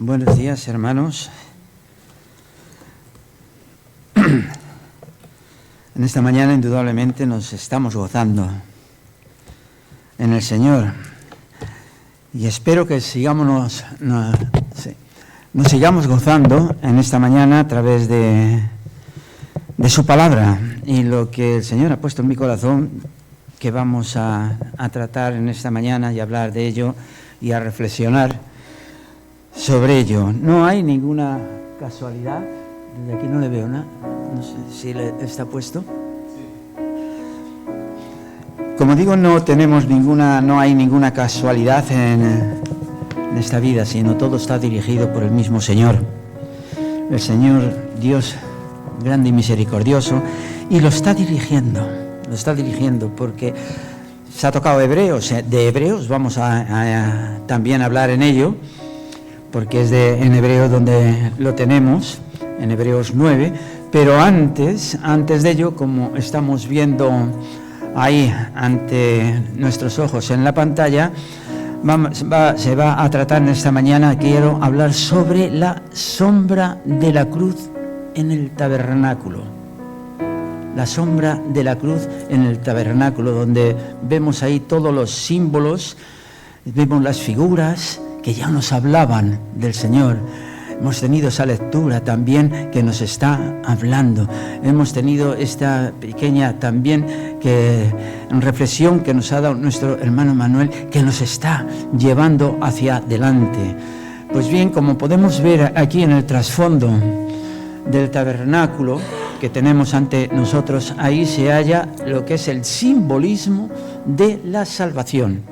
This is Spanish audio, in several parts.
Buenos días, hermanos. En esta mañana, indudablemente, nos estamos gozando en el Señor. Y espero que nos sigamos gozando en esta mañana a través de su palabra. Y lo que el Señor ha puesto en mi corazón, que vamos a tratar en esta mañana y hablar de ello y a reflexionar sobre ello. No hay ninguna casualidad. Desde aquí no le veo nada. No sé si está puesto. Como digo, no hay ninguna casualidad en esta vida, sino todo está dirigido por el mismo Señor. El Señor Dios grande y misericordioso, y lo está dirigiendo porque se ha tocado Hebreos. De Hebreos vamos a también hablar en ello, porque es en Hebreos donde lo tenemos, en Hebreos 9, pero antes de ello, como estamos viendo ahí ante nuestros ojos en la pantalla, se va a tratar en esta mañana. Quiero hablar sobre la sombra de la cruz en el tabernáculo. La sombra de la cruz en el tabernáculo, donde vemos ahí todos los símbolos, vemos las figuras que ya nos hablaban del Señor. Hemos tenido esa lectura también que nos está hablando. Hemos tenido esta pequeña también reflexión que nos ha dado nuestro hermano Manuel, que nos está llevando hacia adelante. Pues bien, como podemos ver aquí en el trasfondo del tabernáculo que tenemos ante nosotros, ahí se halla lo que es el simbolismo de la salvación.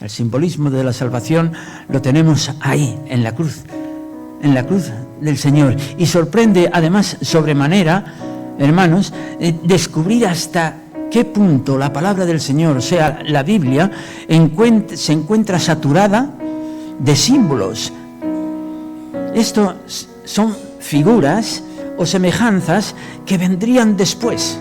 El simbolismo de la salvación lo tenemos ahí, en la cruz del Señor. Y sorprende además sobremanera, hermanos, descubrir hasta qué punto la palabra del Señor, o sea, la Biblia, se encuentra saturada de símbolos. Esto son figuras o semejanzas que vendrían después.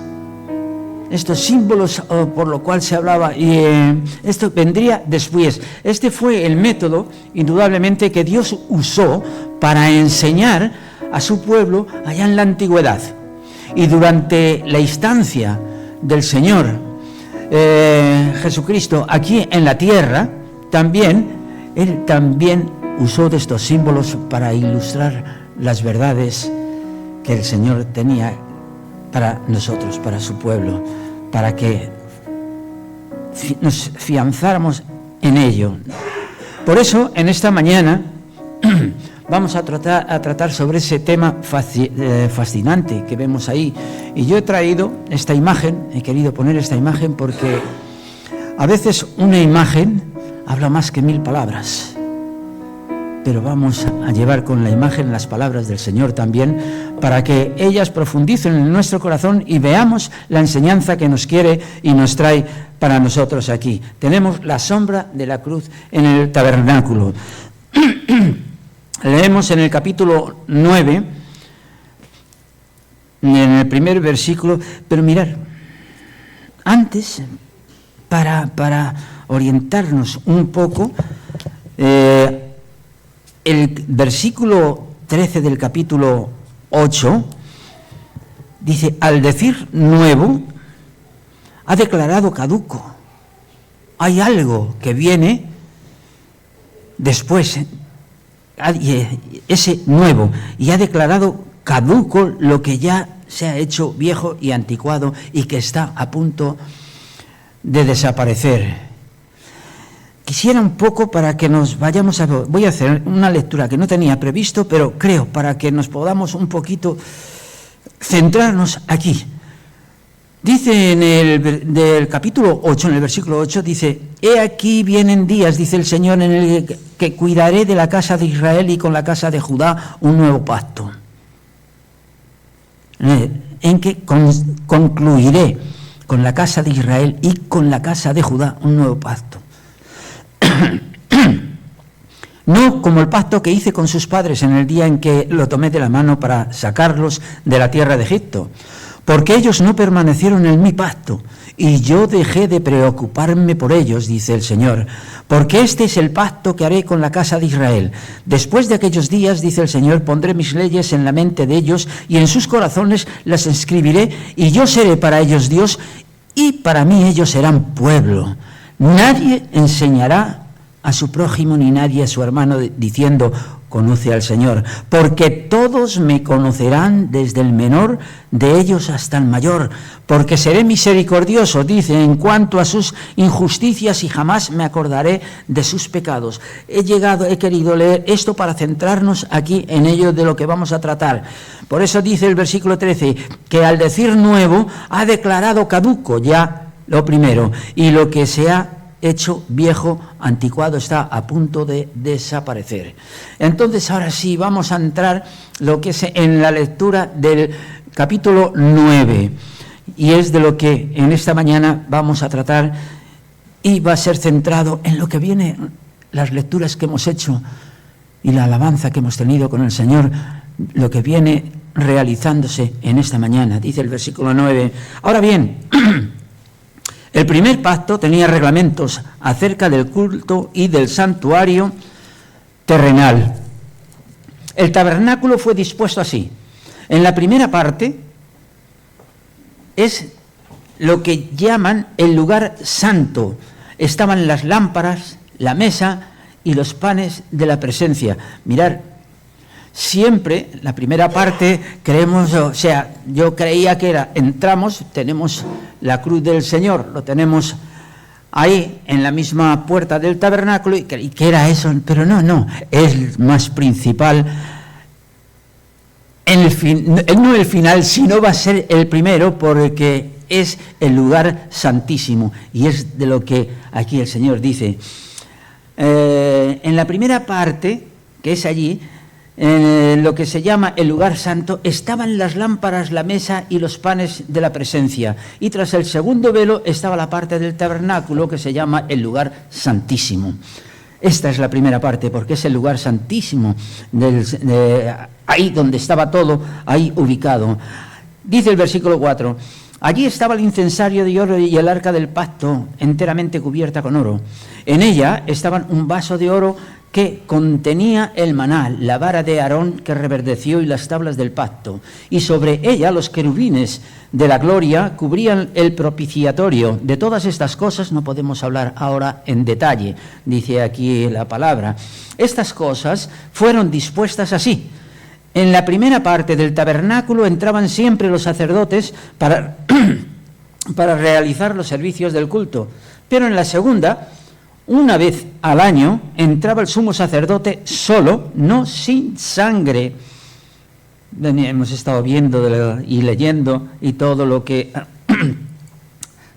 Estos símbolos por lo cual se hablaba, y esto vendría después. Este fue el método, indudablemente, que Dios usó para enseñar a su pueblo allá en la antigüedad. Y durante la instancia del Señor Jesucristo aquí en la tierra, Él también usó de estos símbolos para ilustrar las verdades que el Señor tenía para nosotros, para su pueblo, para que nos fianzáramos en ello. Por eso, en esta mañana vamos a tratar sobre ese tema fascinante que vemos ahí. Y yo he traído esta imagen, he querido poner esta imagen porque a veces una imagen habla más que 1000 palabras. Pero vamos a llevar con la imagen las palabras del Señor también, para que ellas profundicen en nuestro corazón y veamos la enseñanza que nos quiere y nos trae para nosotros aquí. Tenemos la sombra de la cruz en el tabernáculo. Leemos en el capítulo 9, en el primer versículo, pero mirad, antes, para orientarnos un poco, el versículo 13 del capítulo 8 dice: al decir nuevo, ha declarado caduco. Hay algo que viene después, ese nuevo, y ha declarado caduco lo que ya se ha hecho viejo y anticuado y que está a punto de desaparecer. Quisiera un poco para que nos vayamos voy a hacer una lectura que no tenía previsto, pero creo para que nos podamos un poquito centrarnos aquí. Dice del capítulo 8, en el versículo 8, dice: he aquí vienen días, dice el Señor, en el que cuidaré de la casa de Israel y con la casa de Judá un nuevo pacto, en que concluiré con la casa de Israel y con la casa de Judá un nuevo pacto. No como el pacto que hice con sus padres en el día en que lo tomé de la mano para sacarlos de la tierra de Egipto, porque ellos no permanecieron en mi pacto, y yo dejé de preocuparme por ellos, dice el Señor, porque este es el pacto que haré con la casa de Israel. Después de aquellos días, dice el Señor, pondré mis leyes en la mente de ellos, y en sus corazones las escribiré, y yo seré para ellos Dios, y para mí ellos serán pueblo. Nadie enseñará a su prójimo ni nadie a su hermano diciendo, conoce al Señor, porque todos me conocerán desde el menor de ellos hasta el mayor, porque seré misericordioso, dice, en cuanto a sus injusticias y jamás me acordaré de sus pecados. He querido leer esto para centrarnos aquí en ello de lo que vamos a tratar. Por eso dice el versículo 13, que al decir nuevo ha declarado caduco ya lo primero, y lo que se ha hecho viejo, anticuado, está a punto de desaparecer. Entonces, ahora sí, vamos a entrar lo que es en la lectura del capítulo 9, y es de lo que en esta mañana vamos a tratar, y va a ser centrado en lo que viene, las lecturas que hemos hecho y la alabanza que hemos tenido con el Señor, lo que viene realizándose en esta mañana. Dice el versículo 9, ahora bien, el primer pacto tenía reglamentos acerca del culto y del santuario terrenal. El tabernáculo fue dispuesto así. En la primera parte es lo que llaman el lugar santo. Estaban las lámparas, la mesa y los panes de la presencia. Mirar, siempre la primera parte creemos, o sea, yo creía que era, entramos, tenemos la cruz del Señor, lo tenemos ahí en la misma puerta del tabernáculo, y que era eso, pero no, es más principal, no el final, sino va a ser el primero, porque es el lugar santísimo, y es de lo que aquí el Señor dice. En la primera parte, que es allí, en lo que se llama el lugar santo, estaban las lámparas, la mesa y los panes de la presencia, y tras el segundo velo estaba la parte del tabernáculo que se llama el lugar santísimo. Esta es la primera parte, porque es el lugar santísimo, ahí donde estaba todo, ahí ubicado. Dice el versículo 4, allí estaba el incensario de oro y el arca del pacto enteramente cubierta con oro. En ella estaban un vaso de oro que contenía el maná, la vara de Aarón que reverdeció y las tablas del pacto, y sobre ella los querubines de la gloria cubrían el propiciatorio. De todas estas cosas no podemos hablar ahora en detalle, dice aquí la palabra. Estas cosas fueron dispuestas así. En la primera parte del tabernáculo entraban siempre los sacerdotes para realizar los servicios del culto, pero en la segunda, una vez al año, entraba el sumo sacerdote solo, no sin sangre. Hemos estado viendo y leyendo y todo lo que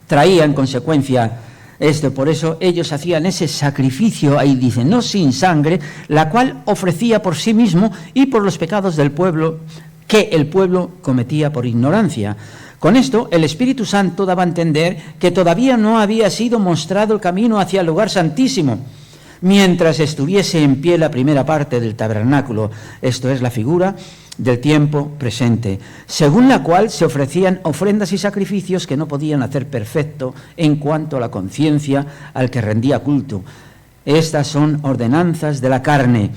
traía en consecuencia esto. Por eso ellos hacían ese sacrificio, ahí dice, no sin sangre, la cual ofrecía por sí mismo y por los pecados del pueblo que el pueblo cometía por ignorancia. Con esto, el Espíritu Santo daba a entender que todavía no había sido mostrado el camino hacia el lugar santísimo, mientras estuviese en pie la primera parte del tabernáculo. Esto es la figura del tiempo presente, según la cual se ofrecían ofrendas y sacrificios que no podían hacer perfecto en cuanto a la conciencia al que rendía culto. Estas son ordenanzas de la carne,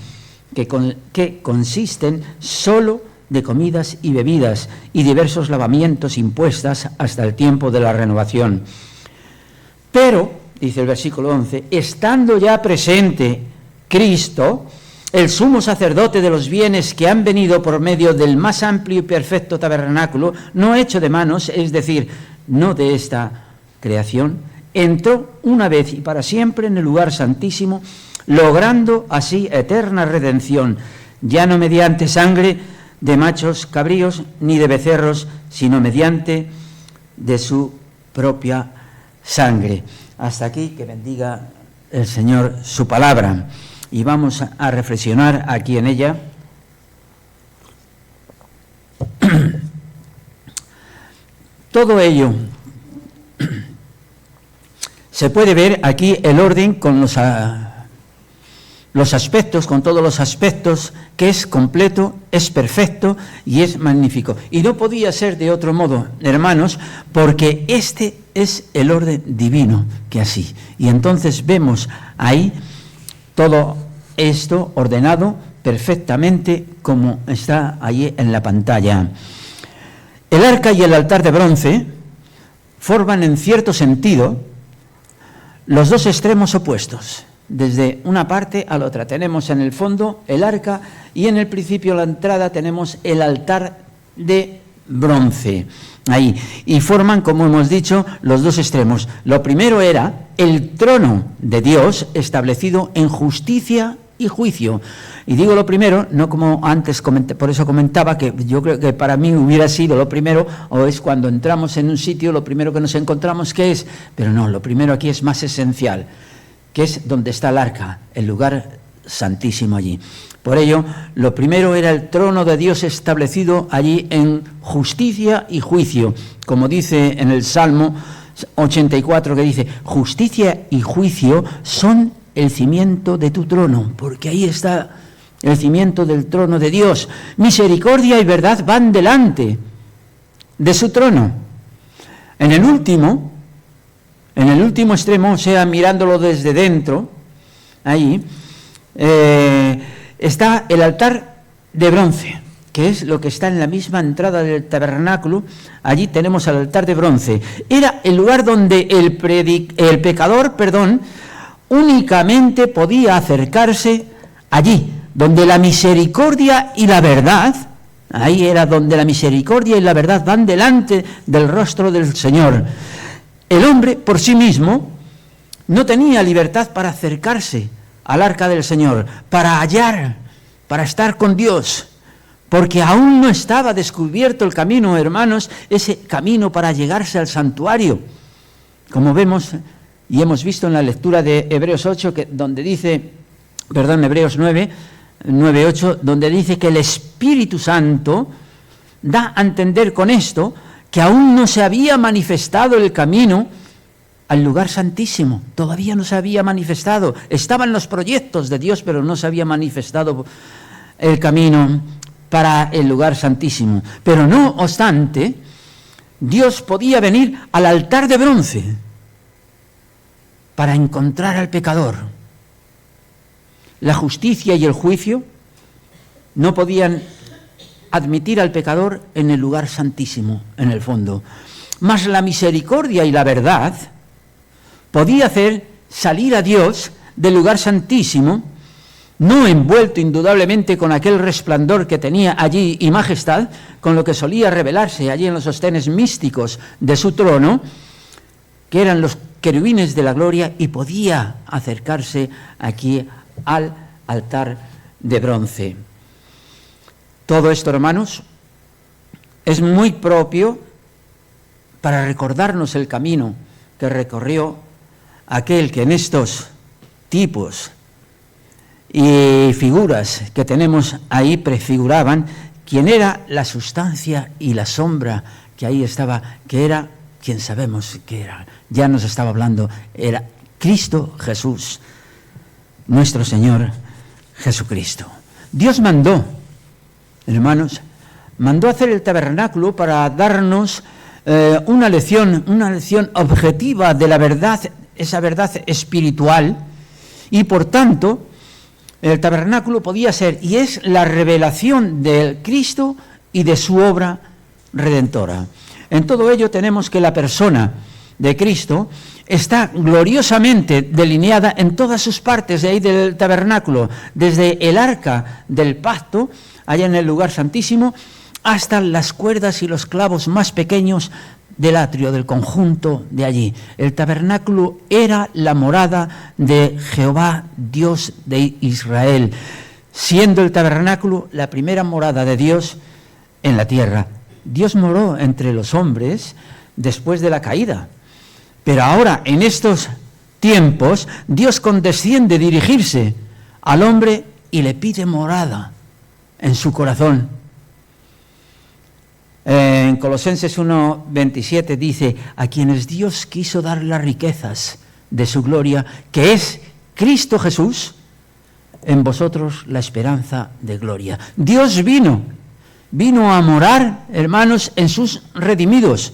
que consisten solo de comidas y bebidas y diversos lavamientos impuestas hasta el tiempo de la renovación. Pero, dice el versículo 11, estando ya presente Cristo, el sumo sacerdote de los bienes que han venido por medio del más amplio y perfecto tabernáculo, no hecho de manos, es decir, no de esta creación, entró una vez y para siempre en el lugar santísimo, logrando así eterna redención, ya no mediante sangre de machos cabríos ni de becerros, sino mediante de su propia sangre. Hasta aquí, que bendiga el Señor su palabra. Y vamos a reflexionar aquí en ella. Todo ello se puede ver aquí el orden con los los aspectos, con todos los aspectos, que es completo, es perfecto y es magnífico. Y no podía ser de otro modo, hermanos, porque este es el orden divino que así. Y entonces vemos ahí todo esto ordenado perfectamente como está allí en la pantalla. El arca y el altar de bronce forman en cierto sentido los dos extremos opuestos. Desde una parte a la otra tenemos en el fondo el arca y en el principio, la entrada, tenemos el altar de bronce. Ahí. Y forman, como hemos dicho, los dos extremos. Lo primero era el trono de Dios establecido en justicia y juicio. Y digo lo primero, no como antes comenté, por eso comentaba que yo creo que para mí hubiera sido lo primero, o es cuando entramos en un sitio, lo primero que nos encontramos, ¿qué es? Pero no, lo primero aquí es más esencial, que es donde está el arca, el lugar santísimo allí. Por ello, lo primero era el trono de Dios establecido allí en justicia y juicio, como dice en el Salmo 84, que dice: justicia y juicio son el cimiento de tu trono, porque ahí está el cimiento del trono de Dios. Misericordia y verdad van delante de su trono. En el último extremo, o sea, mirándolo desde dentro, ahí está el altar de bronce, que es lo que está en la misma entrada del tabernáculo. Allí tenemos el altar de bronce. Era el lugar donde el pecador, únicamente podía acercarse allí, donde la misericordia y la verdad, ahí era donde la misericordia y la verdad van delante del rostro del Señor. El hombre por sí mismo no tenía libertad para acercarse al arca del Señor, para hallar, para estar con Dios, porque aún no estaba descubierto el camino, hermanos, ese camino para llegarse al santuario, como vemos y hemos visto en la lectura de Hebreos 8, Hebreos 9:8, donde dice que el Espíritu Santo da a entender con esto que aún no se había manifestado el camino al lugar santísimo, todavía no se había manifestado. Estaban los proyectos de Dios, pero no se había manifestado el camino para el lugar santísimo. Pero no obstante, Dios podía venir al altar de bronce para encontrar al pecador. La justicia y el juicio no podían admitir al pecador en el lugar santísimo, en el fondo. Mas la misericordia y la verdad podía hacer salir a Dios del lugar santísimo, no envuelto indudablemente con aquel resplandor que tenía allí y majestad, con lo que solía revelarse allí en los sostenes místicos de su trono, que eran los querubines de la gloria, y podía acercarse aquí al altar de bronce. Todo esto, hermanos, es muy propio para recordarnos el camino que recorrió aquel que en estos tipos y figuras que tenemos ahí prefiguraban quién era la sustancia y la sombra que ahí estaba, que era quien sabemos que era. Ya nos estaba hablando, era Cristo Jesús, nuestro Señor Jesucristo. Dios mandó, hermanos, mandó hacer el tabernáculo para darnos una lección objetiva de la verdad, esa verdad espiritual, y por tanto el tabernáculo podía ser y es la revelación del Cristo y de su obra redentora. En todo ello tenemos que la persona de Cristo está gloriosamente delineada en todas sus partes de ahí del tabernáculo, desde el arca del pacto, allá en el lugar santísimo, hasta las cuerdas y los clavos más pequeños del atrio, del conjunto de allí. El tabernáculo era la morada de Jehová, Dios de Israel, siendo el tabernáculo la primera morada de Dios en la tierra. Dios moró entre los hombres después de la caída, pero ahora, en estos tiempos, Dios condesciende a dirigirse al hombre y le pide morada en su corazón. En Colosenses 1:27 dice: a quienes Dios quiso dar las riquezas de su gloria, que es Cristo Jesús, en vosotros la esperanza de gloria. Dios vino a morar, hermanos, en sus redimidos.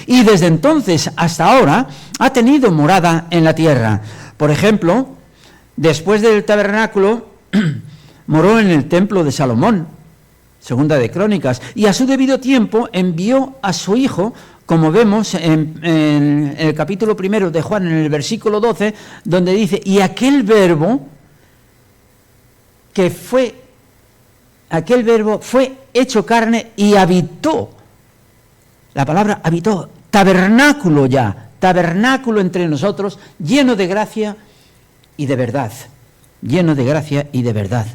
Y desde entonces hasta ahora ha tenido morada en la tierra. Por ejemplo, después del tabernáculo, moró en el templo de Salomón, segunda de Crónicas, y a su debido tiempo envió a su Hijo, como vemos en el capítulo 1 de Juan, en el versículo 12, donde dice, y aquel verbo fue hecho carne y habitó. La palabra habitó, tabernáculo entre nosotros, lleno de gracia y de verdad. Lleno de gracia y de verdad.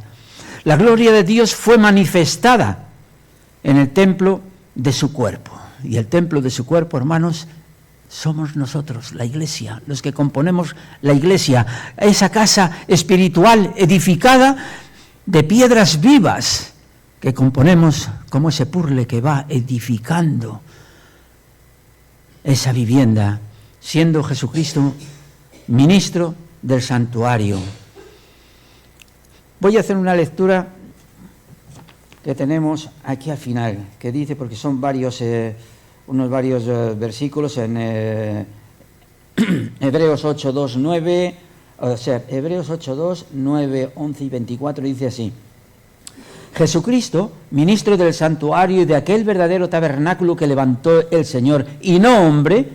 La gloria de Dios fue manifestada en el templo de su cuerpo. Y el templo de su cuerpo, hermanos, somos nosotros, la iglesia, los que componemos la iglesia, esa casa espiritual edificada de piedras vivas que componemos como ese puzzle que va edificando esa vivienda, siendo Jesucristo ministro del santuario. Voy a hacer una lectura que tenemos aquí al final, que dice, porque son varios versículos en Hebreos 8, 2, 9, o sea, Hebreos 8, 2, 9, 11 y 24, dice así: Jesucristo, ministro del santuario y de aquel verdadero tabernáculo que levantó el Señor, y no hombre,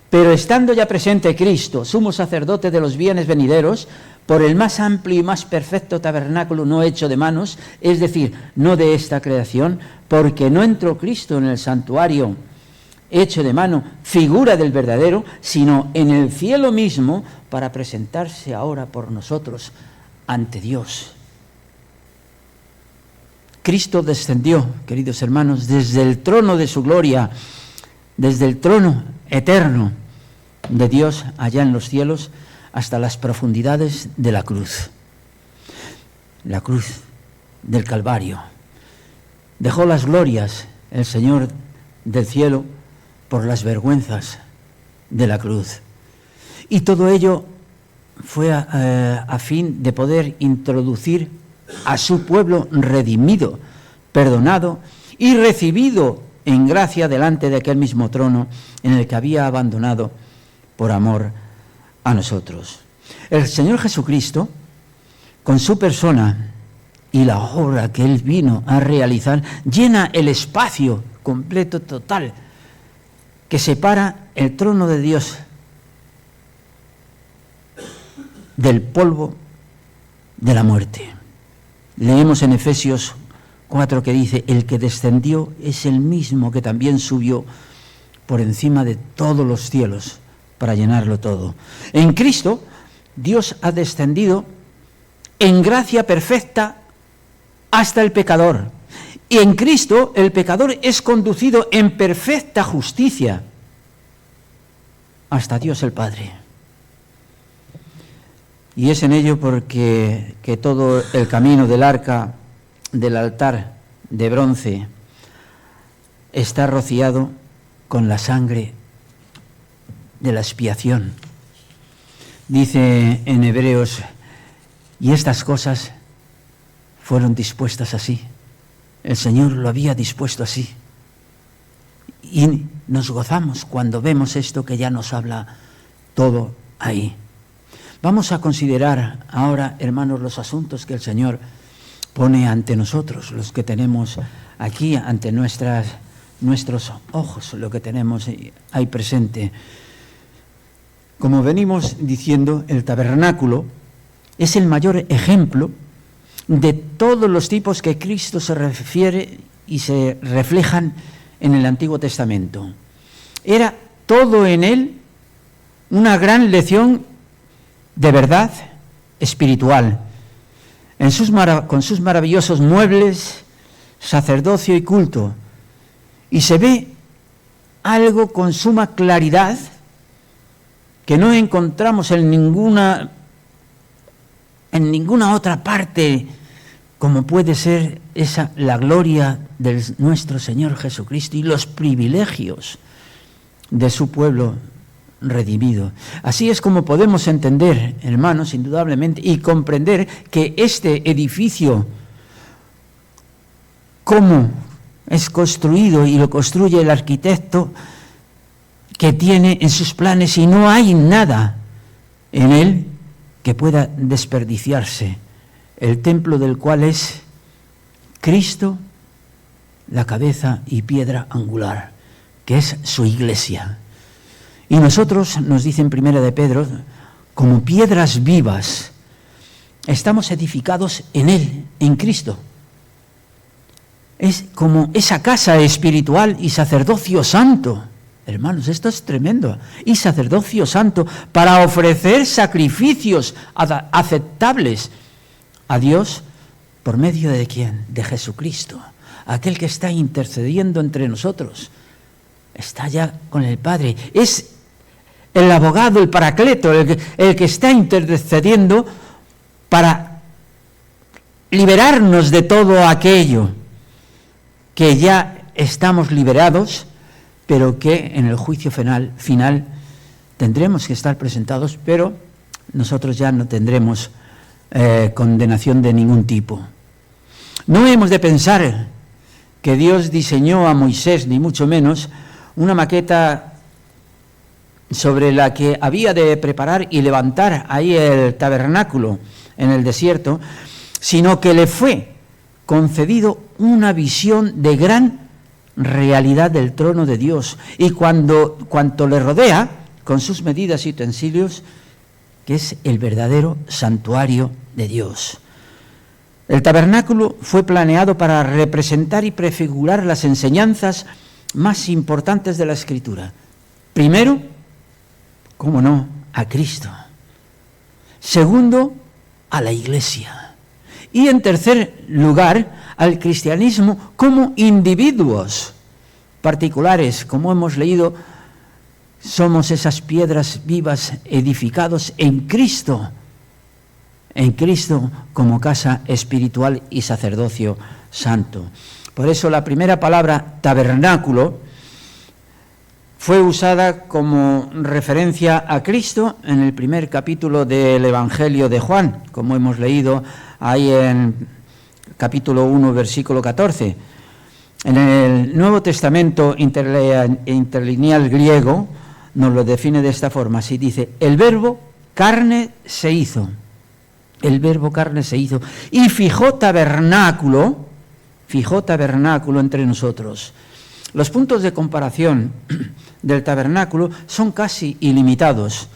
pero estando ya presente Cristo, sumo sacerdote de los bienes venideros, por el más amplio y más perfecto tabernáculo no hecho de manos, es decir, no de esta creación, porque no entró Cristo en el santuario hecho de mano, figura del verdadero, sino en el cielo mismo, para presentarse ahora por nosotros ante Dios. Cristo descendió, queridos hermanos, desde el trono de su gloria, desde el trono eterno de Dios allá en los cielos, hasta las profundidades de la cruz del Calvario. Dejó las glorias el Señor del cielo por las vergüenzas de la cruz. Y todo ello fue a fin de poder introducir a su pueblo redimido, perdonado y recibido en gracia delante de aquel mismo trono en el que había abandonado por amor a nosotros. El Señor Jesucristo, con su persona y la obra que Él vino a realizar, llena el espacio completo, total, que separa el trono de Dios del polvo de la muerte. Leemos en Efesios 4 que dice: el que descendió es el mismo que también subió por encima de todos los cielos para llenarlo todo. En Cristo, Dios ha descendido en gracia perfecta hasta el pecador. Y en Cristo el pecador es conducido en perfecta justicia hasta Dios el Padre. Y es en ello porque que todo el camino del arca, del altar de bronce, está rociado con la sangre de la expiación. Dice en Hebreos: y estas cosas fueron dispuestas así. El Señor lo había dispuesto así. Y nos gozamos cuando vemos esto que ya nos habla todo ahí. Vamos a considerar ahora, hermanos, los asuntos que el Señor pone ante nosotros, los que tenemos aquí ante nuestros ojos, lo que tenemos ahí presente. Como venimos diciendo, el tabernáculo es el mayor ejemplo de todos los tipos que Cristo se refiere y se reflejan en el Antiguo Testamento. Era todo en él una gran lección de verdad espiritual, con sus maravillosos muebles, sacerdocio y culto. Y se ve algo con suma claridad que no encontramos en ninguna otra parte, como puede ser la gloria de nuestro Señor Jesucristo y los privilegios de su pueblo redimido. Así es como podemos entender, hermanos, indudablemente, y comprender que este edificio, cómo es construido y lo construye el arquitecto, que tiene en sus planes, y no hay nada en él que pueda desperdiciarse. El templo del cual es Cristo, la cabeza y piedra angular, que es su iglesia. Y nosotros, nos dice en Primera de Pedro, como piedras vivas, estamos edificados en Él, en Cristo. Es como esa casa espiritual y sacerdocio santo. Hermanos, esto es tremendo. Y sacerdocio santo para ofrecer sacrificios aceptables a Dios, ¿por medio de quién? De Jesucristo, aquel que está intercediendo entre nosotros. Está ya con el Padre. Es el abogado, el paracleto, el que está intercediendo para liberarnos de todo aquello que ya estamos liberados, pero que en el juicio final tendremos que estar presentados, pero nosotros ya no tendremos condenación de ningún tipo. No hemos de pensar que Dios diseñó a Moisés, ni mucho menos, una maqueta sobre la que había de preparar y levantar ahí el tabernáculo en el desierto, sino que le fue concedido una visión de gran realidad del trono de Dios, y cuanto le rodea, con sus medidas y utensilios, que es el verdadero santuario de Dios. El tabernáculo fue planeado para representar y prefigurar las enseñanzas más importantes de la Escritura. Primero, cómo no, a Cristo. Segundo, a la Iglesia. Y en tercer lugar, al cristianismo como individuos particulares. Como hemos leído, somos esas piedras vivas edificados en Cristo como casa espiritual y sacerdocio santo. Por eso la primera palabra tabernáculo fue usada como referencia a Cristo en el primer capítulo del Evangelio de Juan, como hemos leído ahí en capítulo 1, versículo 14. En el Nuevo Testamento interlineal griego nos lo define de esta forma, así dice: el verbo carne se hizo. El verbo carne se hizo y fijó tabernáculo entre nosotros. Los puntos de comparación del tabernáculo son casi ilimitados.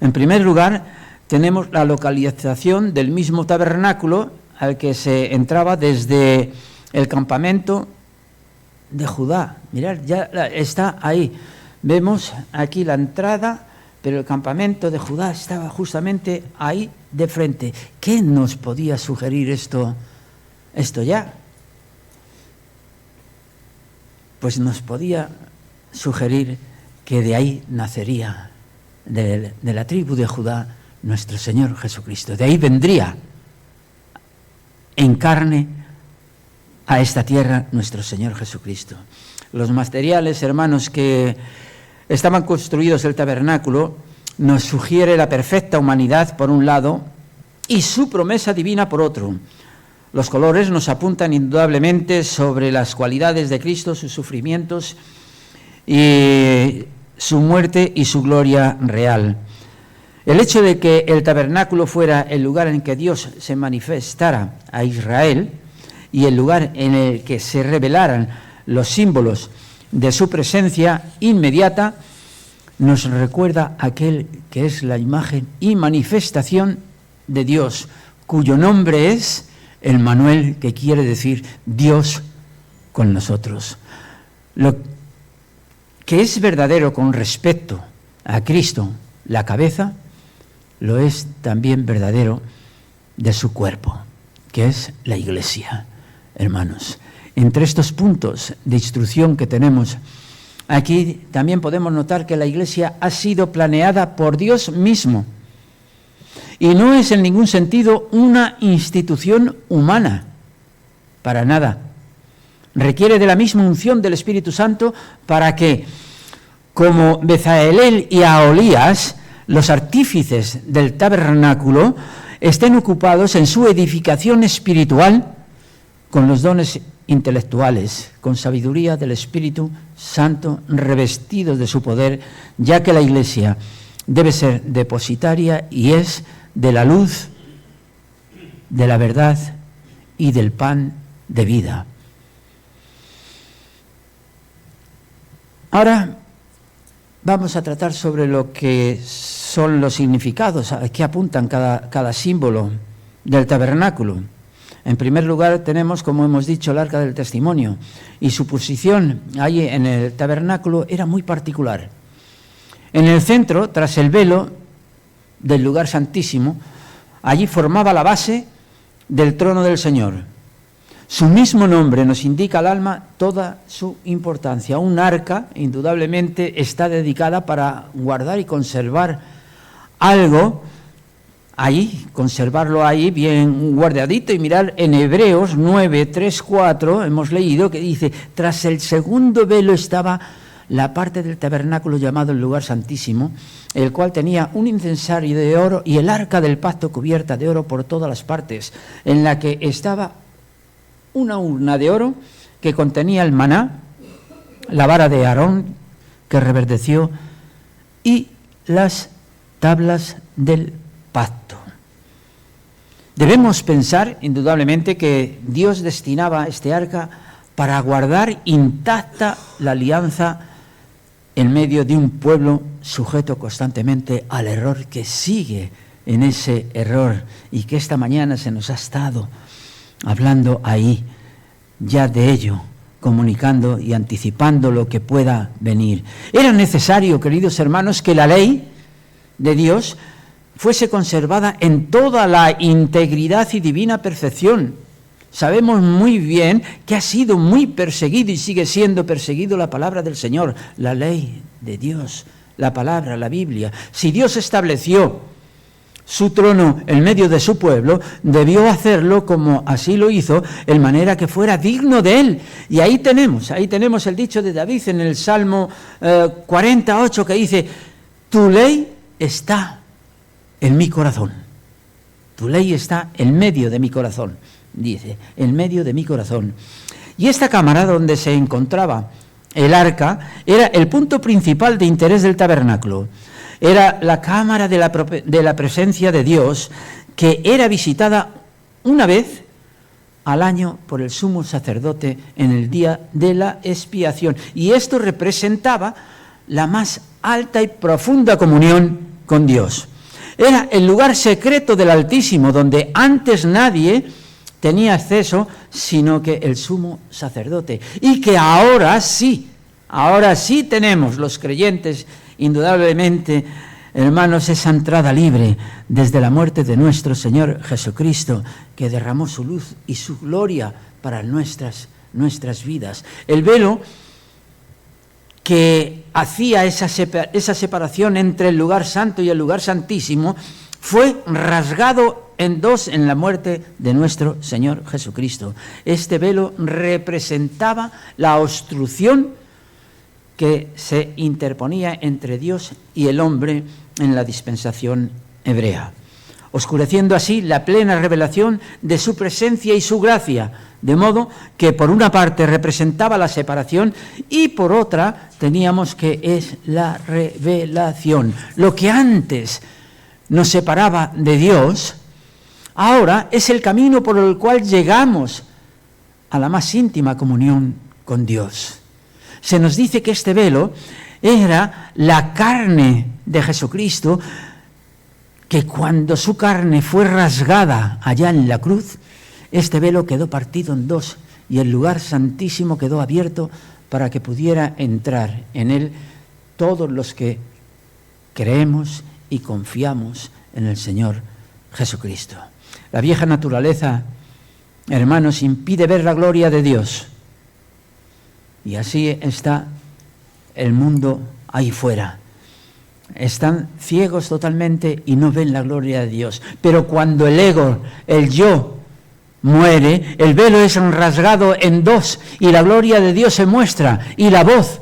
En primer lugar, tenemos la localización del mismo tabernáculo al que se entraba desde el campamento de Judá. Mirad, ya está ahí. Vemos aquí la entrada, pero el campamento de Judá estaba justamente ahí de frente. ¿Qué nos podía sugerir esto ya? Pues nos podía sugerir que de ahí nacería, de la tribu de Judá, nuestro Señor Jesucristo. De ahí vendría en carne a esta tierra nuestro Señor Jesucristo. Los materiales, hermanos, que estaban construidos el tabernáculo nos sugiere la perfecta humanidad por un lado y su promesa divina por otro. Los colores nos apuntan indudablemente sobre las cualidades de Cristo, sus sufrimientos y su muerte y su gloria real. El hecho de que el tabernáculo fuera el lugar en que Dios se manifestara a Israel y el lugar en el que se revelaran los símbolos de su presencia inmediata nos recuerda aquel que es la imagen y manifestación de Dios, cuyo nombre es Emmanuel, que quiere decir Dios con nosotros. Lo que es verdadero con respecto a Cristo, la cabeza, lo es también verdadero de su cuerpo, que es la Iglesia. Hermanos, entre estos puntos de instrucción que tenemos aquí, también podemos notar que la Iglesia ha sido planeada por Dios mismo y no es en ningún sentido una institución humana, para nada. Requiere de la misma unción del Espíritu Santo para que, como Bezaleel y Aholías, los artífices del tabernáculo, estén ocupados en su edificación espiritual con los dones intelectuales, con sabiduría del Espíritu Santo, revestidos de su poder, ya que la Iglesia debe ser depositaria y es de la luz, de la verdad y del pan de vida. Ahora vamos a tratar sobre lo que son los significados, a qué apuntan cada símbolo del tabernáculo. En primer lugar tenemos, como hemos dicho, el arca del testimonio, y su posición ahí en el tabernáculo era muy particular. En el centro, tras el velo del lugar santísimo, allí formaba la base del trono del Señor. Su mismo nombre nos indica al alma toda su importancia. Un arca, indudablemente, está dedicada para guardar y conservar algo ahí, conservarlo ahí bien guardadito. Y mirar en Hebreos 9, 3, 4, hemos leído que dice: tras el segundo velo estaba la parte del tabernáculo llamado el lugar santísimo, el cual tenía un incensario de oro y el arca del pacto cubierta de oro por todas las partes, en la que estaba una urna de oro que contenía el maná, la vara de Aarón que reverdeció y las tablas del pacto. Debemos pensar, indudablemente, que Dios destinaba este arca para guardar intacta la alianza en medio de un pueblo sujeto constantemente al error, que sigue en ese error y que esta mañana se nos ha estado hablando ahí ya de ello, comunicando y anticipando lo que pueda venir. Era necesario, queridos hermanos, que la ley de Dios fuese conservada en toda la integridad y divina perfección. Sabemos muy bien que ha sido muy perseguido y sigue siendo perseguido la palabra del Señor, la ley de Dios, la palabra, la Biblia. Si Dios estableció su trono en medio de su pueblo, debió hacerlo como así lo hizo, en manera que fuera digno de él. Y ahí tenemos el dicho de David en el Salmo 48, que dice: tu ley está en mi corazón. Tu ley está en medio de mi corazón, dice, en medio de mi corazón. Y esta cámara donde se encontraba el arca era el punto principal de interés del tabernáculo. Era la cámara de la presencia de Dios, que era visitada una vez al año por el sumo sacerdote en el día de la expiación. Y esto representaba la más alta y profunda comunión con Dios. Era el lugar secreto del Altísimo, donde antes nadie tenía acceso sino que el sumo sacerdote. Y que ahora sí tenemos los creyentes, indudablemente, hermanos, esa entrada libre desde la muerte de nuestro Señor Jesucristo, que derramó su luz y su gloria para nuestras vidas. El velo que hacía esa separación entre el lugar santo y el lugar santísimo fue rasgado en dos en la muerte de nuestro Señor Jesucristo. Este velo representaba la obstrucción que se interponía entre Dios y el hombre en la dispensación hebrea, oscureciendo así la plena revelación de su presencia y su gracia, de modo que por una parte representaba la separación y por otra teníamos que es la revelación. Lo que antes nos separaba de Dios, ahora es el camino por el cual llegamos a la más íntima comunión con Dios. Se nos dice que este velo era la carne de Jesucristo, que cuando su carne fue rasgada allá en la cruz, este velo quedó partido en dos y el lugar santísimo quedó abierto para que pudiera entrar en él todos los que creemos y confiamos en el Señor Jesucristo. La vieja naturaleza, hermanos, impide ver la gloria de Dios. Y así está el mundo ahí fuera. Están ciegos totalmente y no ven la gloria de Dios. Pero cuando el ego, el yo, muere, el velo es rasgado en dos y la gloria de Dios se muestra y la voz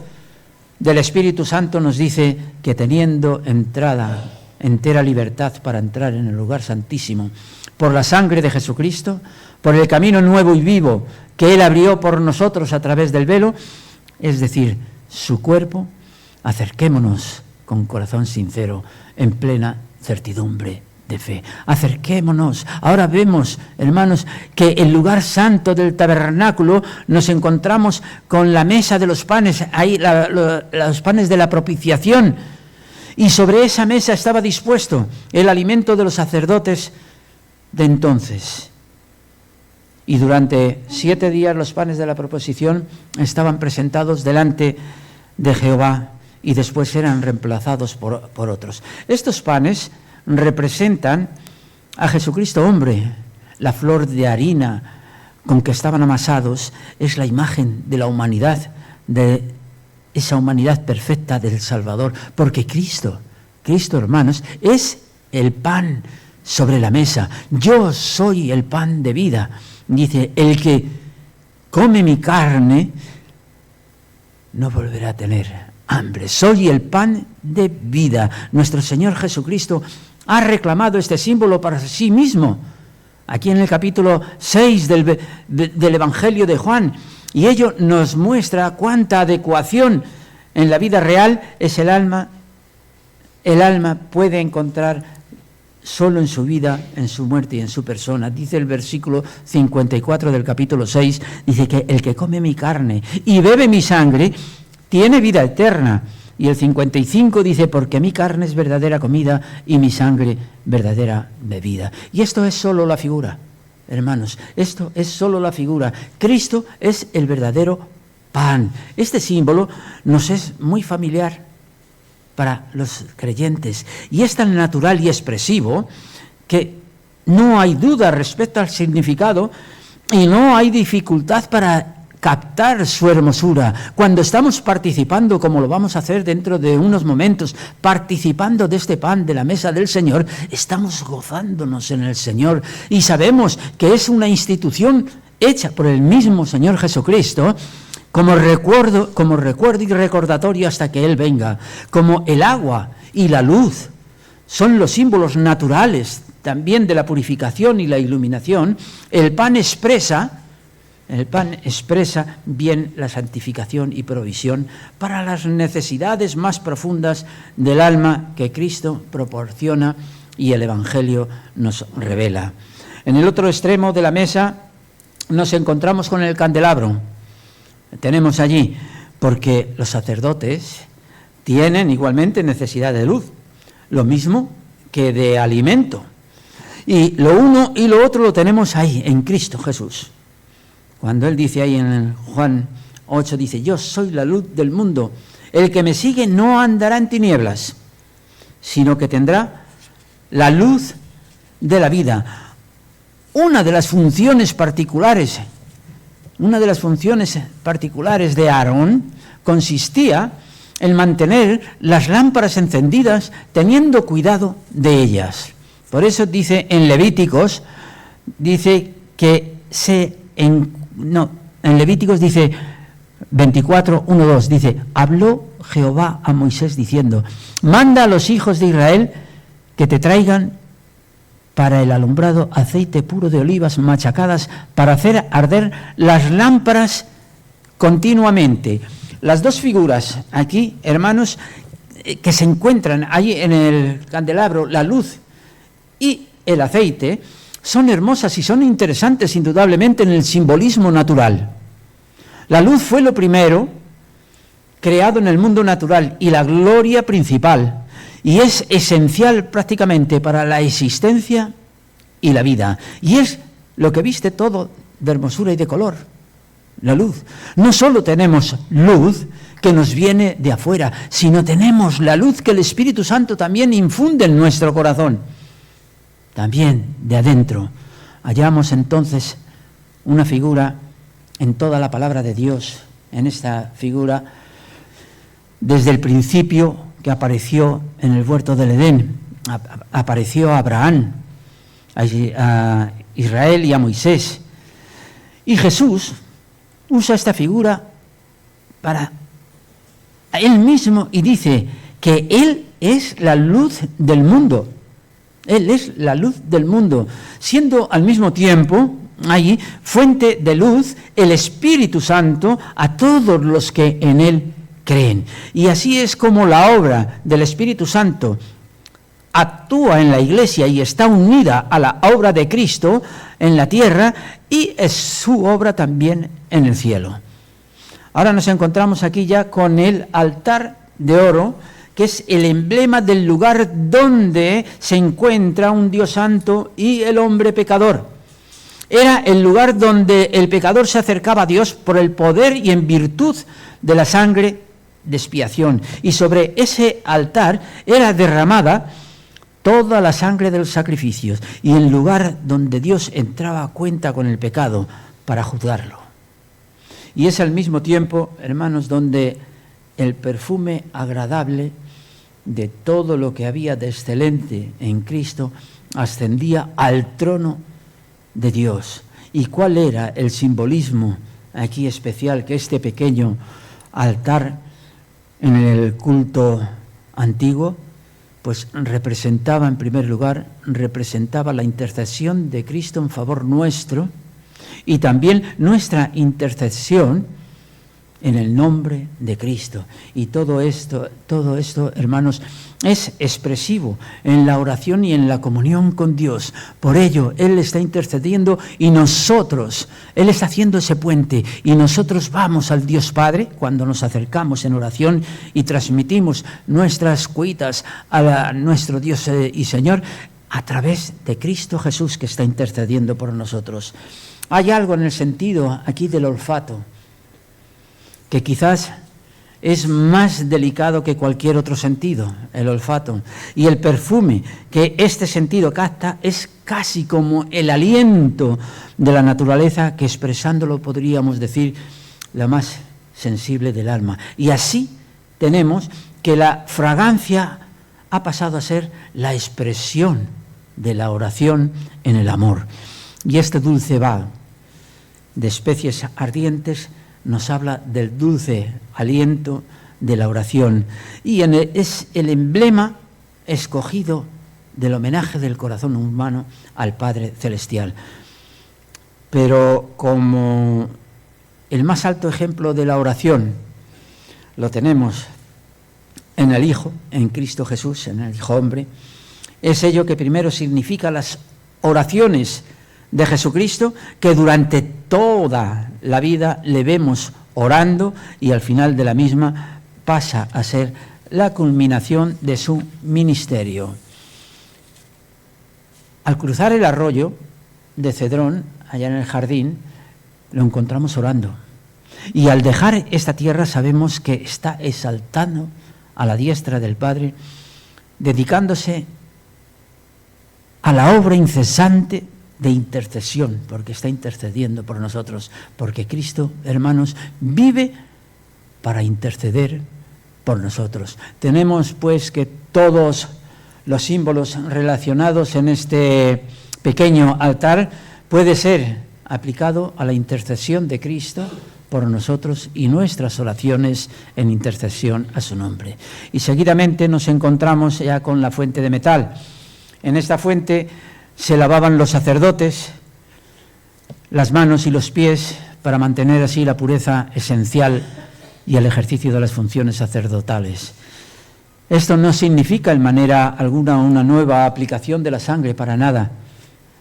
del Espíritu Santo nos dice que teniendo entera libertad para entrar en el lugar santísimo, por la sangre de Jesucristo, por el camino nuevo y vivo que Él abrió por nosotros a través del velo, es decir, su cuerpo, acerquémonos con corazón sincero, en plena certidumbre de fe. Acerquémonos. Ahora vemos, hermanos, que el lugar santo del tabernáculo nos encontramos con la mesa de los panes, ahí los panes de la propiciación, y sobre esa mesa estaba dispuesto el alimento de los sacerdotes de entonces. Y durante 7 días los panes de la proposición estaban presentados delante de Jehová y después eran reemplazados por otros. Estos panes representan a Jesucristo hombre. La flor de harina con que estaban amasados es la imagen de la humanidad, de esa humanidad perfecta del Salvador, porque Cristo, hermanos, es el pan sobre la mesa. Yo soy el pan de vida. Dice, el que come mi carne no volverá a tener hambre. Soy el pan de vida. Nuestro Señor Jesucristo ha reclamado este símbolo para sí mismo, aquí en el capítulo 6 del Evangelio de Juan, y ello nos muestra cuánta adecuación en la vida real es el alma puede encontrar solo en su vida, en su muerte y en su persona. Dice el versículo 54 del capítulo 6, dice que el que come mi carne y bebe mi sangre tiene vida eterna. Y el 55 dice, porque mi carne es verdadera comida y mi sangre verdadera bebida. Y esto es solo la figura, hermanos, esto es solo la figura. Cristo es el verdadero pan. Este símbolo nos es muy familiar para los creyentes y es tan natural y expresivo que no hay duda respecto al significado y no hay dificultad para captar su hermosura. Cuando estamos participando, como lo vamos a hacer dentro de unos momentos, participando de este pan de la mesa del Señor, estamos gozándonos en el Señor y sabemos que es una institución hecha por el mismo Señor Jesucristo como recuerdo y recordatorio hasta que Él venga. Como el agua y la luz son los símbolos naturales también de la purificación y la iluminación, el pan expresa bien la santificación y provisión para las necesidades más profundas del alma que Cristo proporciona y el Evangelio nos revela. En el otro extremo de la mesa nos encontramos con el candelabro. Tenemos allí, porque los sacerdotes tienen igualmente necesidad de luz, lo mismo que de alimento. Y lo uno y lo otro lo tenemos ahí, en Cristo Jesús. Cuando Él dice ahí en Juan 8, dice, yo soy la luz del mundo, el que me sigue no andará en tinieblas, sino que tendrá la luz de la vida. Una de las funciones particulares de Aarón consistía en mantener las lámparas encendidas teniendo cuidado de ellas. Por eso dice en Levíticos, dice que en Levíticos dice 24, 1, 2, dice, habló Jehová a Moisés diciendo, manda a los hijos de Israel que te traigan para el alumbrado aceite puro de olivas machacadas para hacer arder las lámparas continuamente. Las dos figuras aquí, hermanos, que se encuentran ahí en el candelabro, la luz y el aceite, son hermosas y son interesantes indudablemente en el simbolismo natural. La luz fue lo primero creado en el mundo natural y la gloria principal, y es esencial prácticamente para la existencia y la vida, y es lo que viste todo de hermosura y de color, la luz. No solo tenemos luz que nos viene de afuera, sino tenemos la luz que el Espíritu Santo también infunde en nuestro corazón, también de adentro. Hallamos entonces una figura en toda la palabra de Dios, en esta figura, desde el principio que apareció en el huerto del Edén, apareció a Abraham, a Israel y a Moisés. Y Jesús usa esta figura para Él mismo y dice que Él es la luz del mundo. Él es la luz del mundo, siendo al mismo tiempo allí fuente de luz el Espíritu Santo a todos los que en Él creen. Y así es como la obra del Espíritu Santo actúa en la Iglesia y está unida a la obra de Cristo en la tierra, y es su obra también en el cielo. Ahora nos encontramos aquí ya con el altar de oro, que es el emblema del lugar donde se encuentra un Dios santo y el hombre pecador. Era el lugar donde el pecador se acercaba a Dios por el poder y en virtud de la sangre de expiación. Y sobre ese altar era derramada toda la sangre de los sacrificios, y el lugar donde Dios entraba a cuenta con el pecado para juzgarlo. Y es al mismo tiempo, hermanos, donde el perfume agradable de todo lo que había de excelente en Cristo ascendía al trono de Dios. ¿Y cuál era el simbolismo aquí especial? Que este pequeño altar en el culto antiguo, pues representaba, en primer lugar, representaba la intercesión de Cristo en favor nuestro, y también nuestra intercesión en el nombre de Cristo. Y todo esto, hermanos, es expresivo en la oración y en la comunión con Dios. Por ello, Él está intercediendo y nosotros, Él está haciendo ese puente, y nosotros vamos al Dios Padre cuando nos acercamos en oración y transmitimos nuestras cuitas a nuestro Dios y Señor a través de Cristo Jesús, que está intercediendo por nosotros. Hay algo en el sentido aquí del olfato que quizás es más delicado que cualquier otro sentido, el olfato. Y el perfume que este sentido capta es casi como el aliento de la naturaleza, que expresándolo podríamos decir la más sensible del alma. Y así tenemos que la fragancia ha pasado a ser la expresión de la oración en el amor. Y este dulce vaho de especies ardientes nos habla del dulce aliento de la oración, y es el emblema escogido del homenaje del corazón humano al Padre Celestial. Pero como el más alto ejemplo de la oración lo tenemos en el Hijo, en Cristo Jesús, en el Hijo hombre, es ello que primero significa las oraciones de Jesucristo, que durante toda la vida le vemos orando, y al final de la misma pasa a ser la culminación de su ministerio. Al cruzar el arroyo de Cedrón, allá en el jardín, lo encontramos orando. Y al dejar esta tierra sabemos que está exaltando a la diestra del Padre, dedicándose a la obra incesante de intercesión, porque está intercediendo por nosotros, porque Cristo, hermanos, vive para interceder por nosotros. Tenemos pues que todos los símbolos relacionados en este pequeño altar puede ser aplicado a la intercesión de Cristo por nosotros y nuestras oraciones en intercesión a su nombre. Y seguidamente nos encontramos ya con la fuente de metal. En esta fuente se lavaban los sacerdotes las manos y los pies para mantener así la pureza esencial y el ejercicio de las funciones sacerdotales. Esto no significa en manera alguna una nueva aplicación de la sangre, para nada,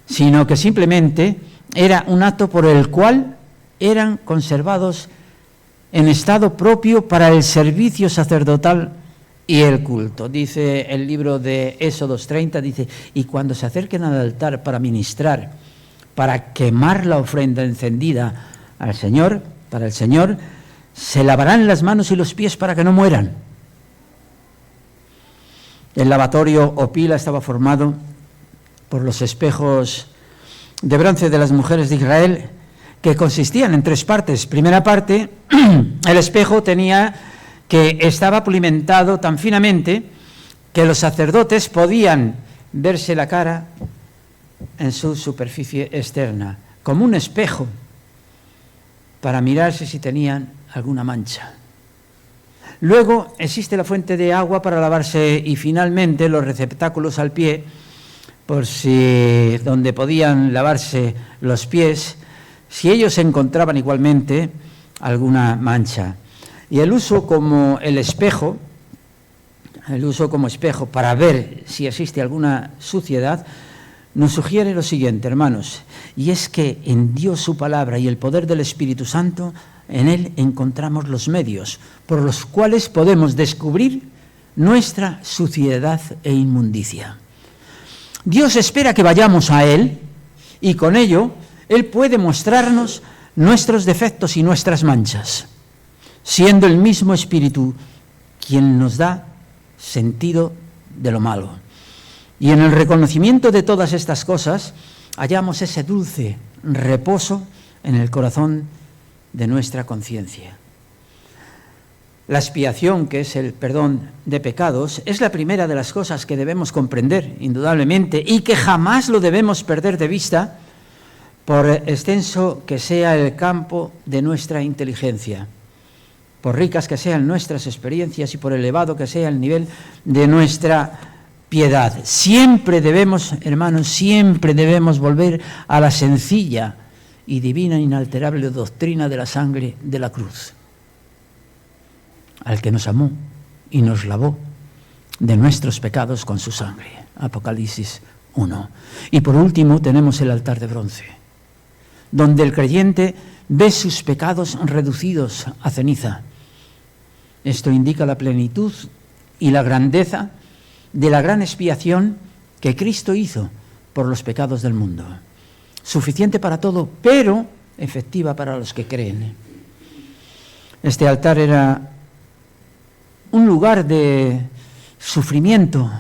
sino que simplemente era un acto por el cual eran conservados en estado propio para el servicio sacerdotal y el culto. Dice el libro de Éxodos 30, dice: y cuando se acerquen al altar para ministrar, para quemar la ofrenda encendida al Señor, para el Señor, se lavarán las manos y los pies para que no mueran. El lavatorio o pila estaba formado por los espejos de bronce de las mujeres de Israel, que consistían en 3 partes. Primera parte, el espejo estaba pulimentado tan finamente que los sacerdotes podían verse la cara en su superficie externa, como un espejo, para mirarse si tenían alguna mancha. Luego existe la fuente de agua para lavarse y finalmente los receptáculos al pie, por si donde podían lavarse los pies, si ellos encontraban igualmente alguna mancha. Y el uso como espejo para ver si existe alguna suciedad, nos sugiere lo siguiente, hermanos, y es que en Dios, su palabra y el poder del Espíritu Santo, en Él encontramos los medios por los cuales podemos descubrir nuestra suciedad e inmundicia. Dios espera que vayamos a Él y con ello Él puede mostrarnos nuestros defectos y nuestras manchas, siendo el mismo Espíritu quien nos da sentido de lo malo. Y en el reconocimiento de todas estas cosas hallamos ese dulce reposo en el corazón de nuestra conciencia. La expiación, que es el perdón de pecados, es la primera de las cosas que debemos comprender, indudablemente, y que jamás lo debemos perder de vista, por extenso que sea el campo de nuestra inteligencia, por ricas que sean nuestras experiencias y por elevado que sea el nivel de nuestra piedad. Siempre debemos, hermanos, siempre debemos volver a la sencilla y divina, inalterable doctrina de la sangre de la cruz, al que nos amó y nos lavó de nuestros pecados con su sangre. Apocalipsis 1. Y por último tenemos el altar de bronce, donde el creyente ve sus pecados reducidos a ceniza. Esto indica la plenitud y la grandeza de la gran expiación que Cristo hizo por los pecados del mundo. Suficiente para todo, pero efectiva para los que creen. Este altar era un lugar de sufrimiento,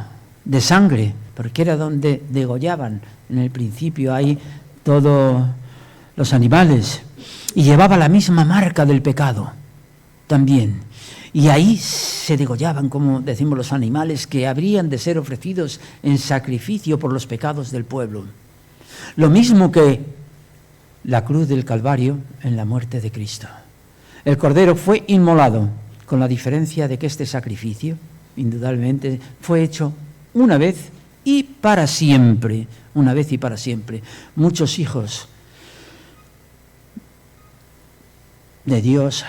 de sangre, porque era donde degollaban en el principio ahí todos los animales, y llevaba la misma marca del pecado también. Y ahí se degollaban, como decimos, los animales que habrían de ser ofrecidos en sacrificio por los pecados del pueblo. Lo mismo que la cruz del Calvario en la muerte de Cristo. El Cordero fue inmolado, con la diferencia de que este sacrificio, indudablemente, fue hecho una vez y para siempre. Una vez y para siempre. Muchos hijos de Dios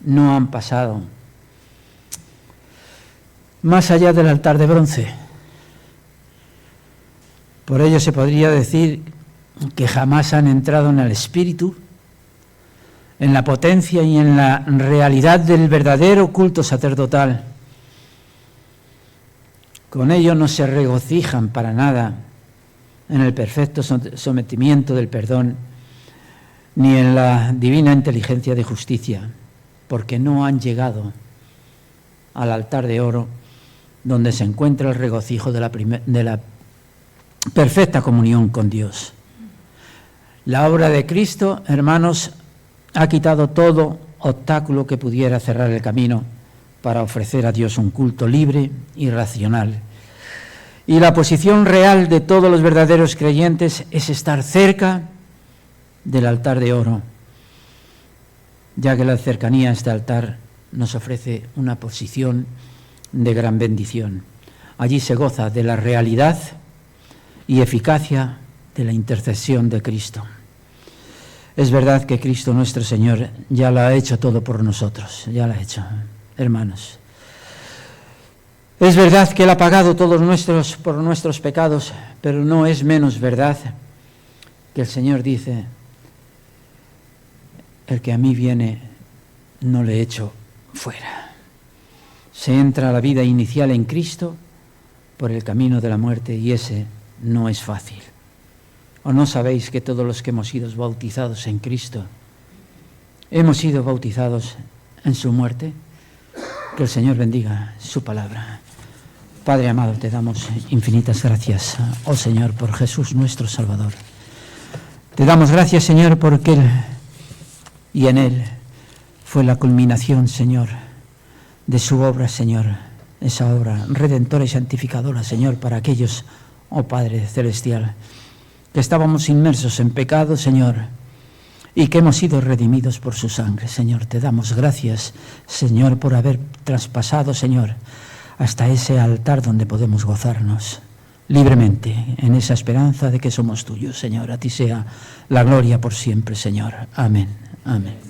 no han pasado más allá del altar de bronce. Por ello se podría decir que jamás han entrado en el espíritu, en la potencia y en la realidad del verdadero culto sacerdotal. Con ello no se regocijan para nada en el perfecto sometimiento del perdón, ni en la divina inteligencia de justicia, porque no han llegado al altar de oro, donde se encuentra el regocijo de la perfecta comunión con Dios. La obra de Cristo, hermanos, ha quitado todo obstáculo que pudiera cerrar el camino para ofrecer a Dios un culto libre y racional. Y la posición real de todos los verdaderos creyentes es estar cerca del altar de oro, ya que la cercanía a este altar nos ofrece una posición de gran bendición. Allí se goza de la realidad y eficacia de la intercesión de Cristo. Es verdad que Cristo nuestro Señor ya lo ha hecho todo por nosotros, ya lo ha hecho, hermanos. Es verdad que Él ha pagado todos por nuestros pecados, pero no es menos verdad que el Señor dice: el que a mí viene, no le echo fuera. Se entra a la vida inicial en Cristo por el camino de la muerte, y ese no es fácil. ¿O no sabéis que todos los que hemos sido bautizados en Cristo hemos sido bautizados en su muerte? Que el Señor bendiga su palabra. Padre amado, te damos infinitas gracias, oh Señor, por Jesús nuestro Salvador. Te damos gracias, Señor, porque Él y en Él fue la culminación, Señor, de su obra, Señor, esa obra redentora y santificadora, Señor, para aquellos, oh Padre celestial, que estábamos inmersos en pecado, Señor, y que hemos sido redimidos por su sangre. Señor, te damos gracias, Señor, por haber traspasado, Señor, hasta ese altar donde podemos gozarnos libremente en esa esperanza de que somos tuyos, Señor. A ti sea la gloria por siempre, Señor. Amén. Amén.